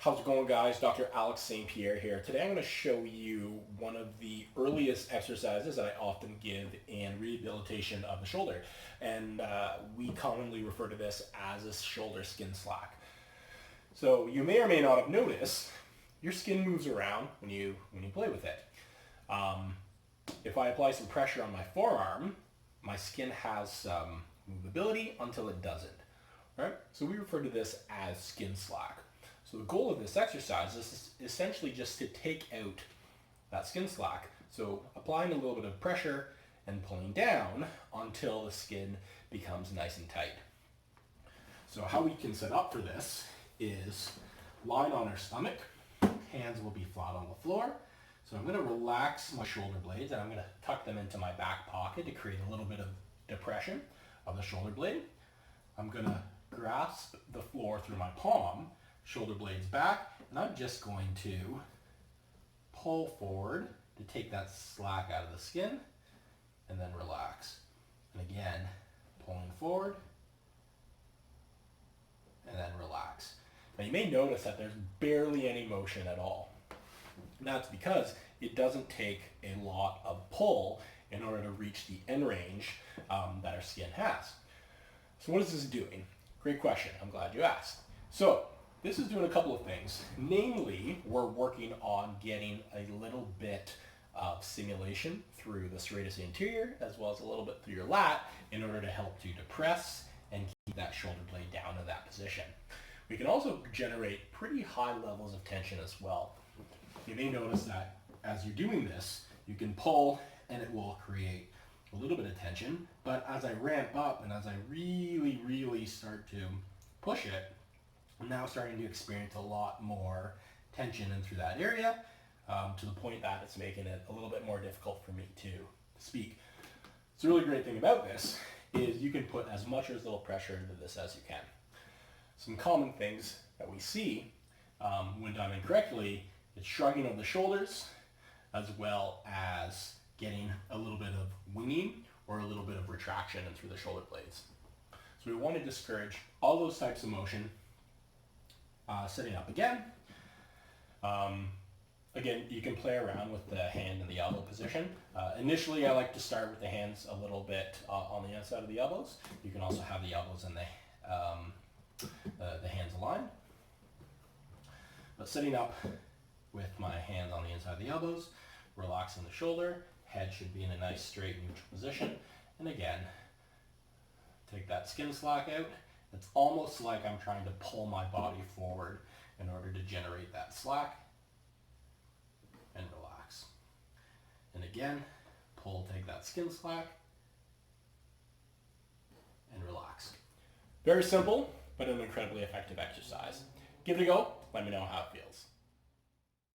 How's it going, guys? Dr. Alex St.Pierre here. Today I'm going to show you one of the earliest exercises that I often give in rehabilitation of the shoulder. And we commonly refer to this as a shoulder skin slack. So you may or may not have noticed your skin moves around when you play with it. If I apply some pressure on my forearm, my skin has some movability until it doesn't. Right? So we refer to this as skin slack. So the goal of this exercise is essentially just to take out that skin slack. So applying a little bit of pressure and pulling down until the skin becomes nice and tight. So how we can set up for this is lying on our stomach. Hands will be flat on the floor. So I'm going to relax my shoulder blades and I'm going to tuck them into my back pocket to create a little bit of depression of the shoulder blade. I'm going to grasp the floor through my palm, shoulder blades back, and I'm just going to pull forward to take that slack out of the skin and then relax. And again, pulling forward and then relax. Now you may notice that there's barely any motion at all. And that's because it doesn't take a lot of pull in order to reach the end range that our skin has. So what is this doing? Great question. I'm glad you asked. So this is doing a couple of things. Namely, we're working on getting a little bit of stimulation through the serratus anterior as well as a little bit through your lat in order to help to depress and keep that shoulder blade down in that position. We can also generate pretty high levels of tension as well. You may notice that as you're doing this, you can pull and it will create a little bit of tension, but as I ramp up and as I really start to push it, I'm now starting to experience a lot more tension in through that area to the point that it's making it a little bit more difficult for me to speak. So the really great thing about this is you can put as much or as little pressure into this as you can. Some common things that we see when done incorrectly is shrugging of the shoulders as well as getting a little bit of winging or a little bit of retraction in through the shoulder blades. So we want to discourage all those types of motion. Sitting up again. Again, you can play around with the hand and the elbow position. Initially, I like to start with the hands a little bit on the inside of the elbows. You can also have the elbows and the hands aligned. But sitting up with my hands on the inside of the elbows, relaxing the shoulder, head should be in a nice straight neutral position. And again, take that skin slack out. It's almost like I'm trying to pull my body forward in order to generate that slack and relax. And again, pull, take that skin slack and relax. Very simple, but an incredibly effective exercise. Give it a go. Let me know how it feels.